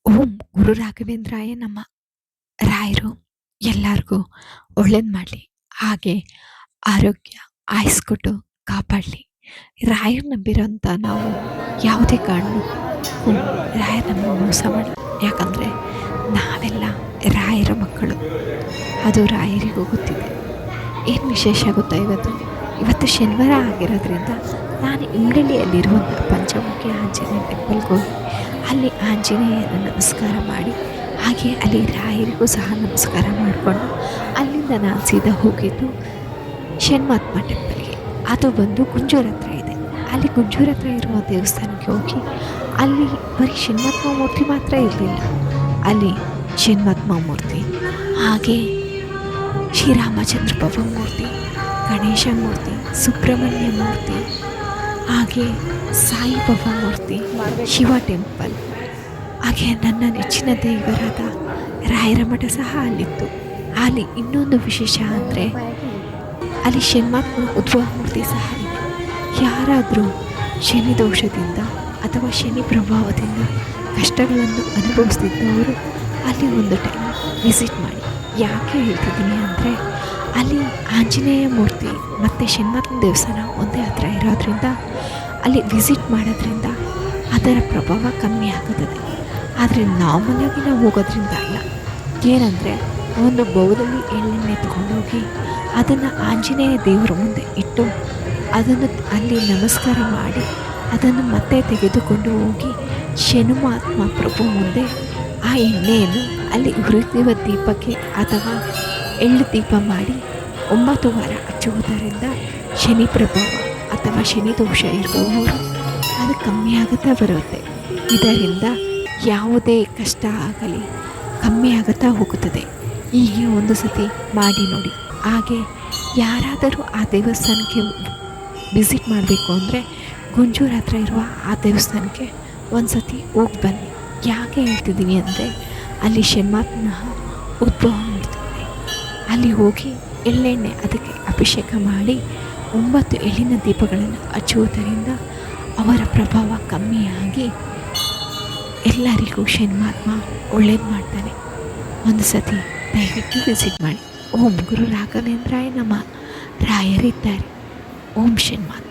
ಓಂ ಗುರು ರಾಘವೇಂದ್ರಾಯ ನಮ್ಮ ರಾಯರು ಎಲ್ಲರಿಗೂ ಒಳ್ಳೇದು ಮಾಡಲಿ, ಹಾಗೆ ಆರೋಗ್ಯ ಆಯಸ್ಕೊಟ್ಟು ಕಾಪಾಡಲಿ. ರಾಯರು ನಂಬಿರೋಂಥ ನಾವು ಯಾವುದೇ ಕಾರಣಕ್ಕೂ ರಾಯರು ನಮಗೆ ಮೋಸ ಮಾಡಲ್ಲ. ಯಾಕಂದರೆ ನಾವೆಲ್ಲ ರಾಯರ ಮಕ್ಕಳು, ಅದು ರಾಯರಿಗೂ ಗೊತ್ತಿದೆ. ಏನು ವಿಶೇಷ ಗೊತ್ತಾ, ಇವತ್ತು ಶನಿವಾರ ಆಗಿರೋದ್ರಿಂದ ನಾನು ಇಮ್ಳಳ್ಳಿಯಲ್ಲಿರುವಂಥ ಪಂಚಮುಖಿ ಆಂಜನೇಯ ಟೆಂಪಲ್ಗೆ ಹೋಗಿ ಅಲ್ಲಿ ಆಂಜನೇಯನ ನಮಸ್ಕಾರ ಮಾಡಿ, ಹಾಗೆ ಅಲ್ಲಿ ರಾಯರಿಗೂ ಸಹ ನಮಸ್ಕಾರ ಮಾಡಿಕೊಂಡು ಅಲ್ಲಿಂದ ನಾನು ಸೀದಾ ಹೋಗಿದ್ದು ಷಣ್ಮಾತ್ಮ ಟೆಂಪಲ್ಗೆ. ಅದು ಬಂದು ಗುಂಜೂರ ಹತ್ರ ಇದೆ. ಅಲ್ಲಿ ಗುಂಜೂರ ಹತ್ರ ಇರುವ ದೇವಸ್ಥಾನಕ್ಕೆ ಹೋಗಿ ಅಲ್ಲಿ ಬರೀ ಷಣ್ಮಾತ್ಮ ಮೂರ್ತಿ ಮಾತ್ರ ಇರಲಿಲ್ಲ, ಅಲ್ಲಿ ಷಣ್ಮಾತ್ಮ ಮೂರ್ತಿ, ಹಾಗೆ ಶ್ರೀರಾಮಚಂದ್ರ ಬವ ಮೂರ್ತಿ, ಗಣೇಶ ಮೂರ್ತಿ, ಸುಬ್ರಹ್ಮಣ್ಯ ಮೂರ್ತಿ, ಹಾಗೆ ಸಾಯಿಬಾಬಾ ಮೂರ್ತಿ, ಶಿವ ಟೆಂಪಲ್, ಹಾಗೆ ನನ್ನ ನೆಚ್ಚಿನ ದೇವರಾದ ರಾಯರ ಮಠ ಸಹ ಅಲ್ಲಿತ್ತು. ಅಲ್ಲಿ ಇನ್ನೊಂದು ವಿಶೇಷ ಅಂದರೆ ಅಲ್ಲಿ ಷಣ್ಮಾತ್ಮ ಉದ್ಭವ ಮೂರ್ತಿ ಸಹ ಇದೆ. ಯಾರಾದರೂ ಶನಿ ದೋಷದಿಂದ ಅಥವಾ ಶನಿ ಪ್ರಭಾವದಿಂದ ಕಷ್ಟಗಳನ್ನು ಅನುಭವಿಸ್ತಿದ್ದವರು ಅಲ್ಲಿ ಒಂದು ಟೈಮ್ ವಿಸಿಟ್ ಮಾಡಿ. ಯಾಕೆ ಹೇಳ್ತಿದ್ದೀನಿ ಅಂದರೆ ಅಲ್ಲಿ ಆಂಜನೇಯ ಮೂರ್ತಿ ಮತ್ತು ಷಣ್ಮಾತ್ಮ ದೇವಸ್ಥಾನ ಒಂದೇ ಹತ್ರ ಇರೋದ್ರಿಂದ ಅಲ್ಲಿ ವಿಸಿಟ್ ಮಾಡೋದ್ರಿಂದ ಅದರ ಪ್ರಭಾವ ಕಮ್ಮಿ ಆಗುತ್ತದೆ. ಆದರೆ ನಾರ್ಮಲಾಗಿ ನಾವು ಹೋಗೋದ್ರಿಂದ ಅಲ್ಲ. ಏನಂದರೆ ಒಂದು ಬೌಲಲ್ಲಿ ಎಳ್ಳೆಣ್ಣೆ ತೊಗೊಂಡೋಗಿ ಅದನ್ನು ಆಂಜನೇಯ ದೇವರ ಮುಂದೆ ಇಟ್ಟು ಅದನ್ನು ಅಲ್ಲಿ ನಮಸ್ಕಾರ ಮಾಡಿ ಅದನ್ನು ಮತ್ತೆ ತೆಗೆದುಕೊಂಡು ಹೋಗಿ ಶನುಮಾತ್ಮ ಪ್ರಭು ಮುಂದೆ ಆ ಎಣ್ಣೆಯನ್ನು ಅಲ್ಲಿ ಉರಿಯುವ ದೀಪಕ್ಕೆ ಅಥವಾ ಎಳ್ಳು ದೀಪ ಮಾಡಿ 9 ವಾರ ಹಚ್ಚುವುದರಿಂದ ಶನಿ ಪ್ರಭಾವ ಅಥವಾ ಶನಿ ದೋಷ ಇರುವವರು ಅದು ಕಮ್ಮಿ ಆಗುತ್ತಾ ಬರುತ್ತೆ. ಇದರಿಂದ ಯಾವುದೇ ಕಷ್ಟ ಆಗಲಿ ಕಮ್ಮಿ ಆಗುತ್ತಾ ಹೋಗುತ್ತದೆ. ಹೀಗೆ ಒಂದು ಸತಿ ಮಾಡಿ ನೋಡಿ. ಹಾಗೆ ಯಾರಾದರೂ ಆ ದೇವಸ್ಥಾನಕ್ಕೆ ವಿಸಿಟ್ ಮಾಡಬೇಕು ಅಂದರೆ ಗುಂಜೂರು ಹತ್ರ ಇರುವ ಆ ದೇವಸ್ಥಾನಕ್ಕೆ ಒಂದು ಸತಿ ಹೋಗಿ ಬನ್ನಿ. ಯಾಕೆ ಹೇಳ್ತಿದ್ದೀನಿ ಅಂದರೆ ಅಲ್ಲಿ ಷಣ್ಮಾತ್ಮ ಉದ್ಭವ ಮಾಡ್ತಾರೆ. ಅಲ್ಲಿ ಹೋಗಿ ಎಳ್ಳೆಣ್ಣೆ ಅದಕ್ಕೆ ಅಭಿಷೇಕ ಮಾಡಿ 9 ಎಳ್ಳಿನ ದೀಪಗಳನ್ನು ಹಚ್ಚುವುದರಿಂದ ಅವರ ಪ್ರಭಾವ ಕಮ್ಮಿಯಾಗಿ ಎಲ್ಲರಿಗೂ ಷಣ್ಮಾತ್ಮ ಒಳ್ಳೇದು ಮಾಡ್ತಾನೆ. ಒಂದು ಸತಿ ದಯವಿಟ್ಟು ವಿಸಿಟ್ ಮಾಡಿ. ಓಂ ಗುರು ರಾಘವೇಂದ್ರಾಯ ನಮ್ಮ ರಾಯರಿದ್ದಾರೆ. ಓಂ ಷಣ್ಮಾತ್ಮ.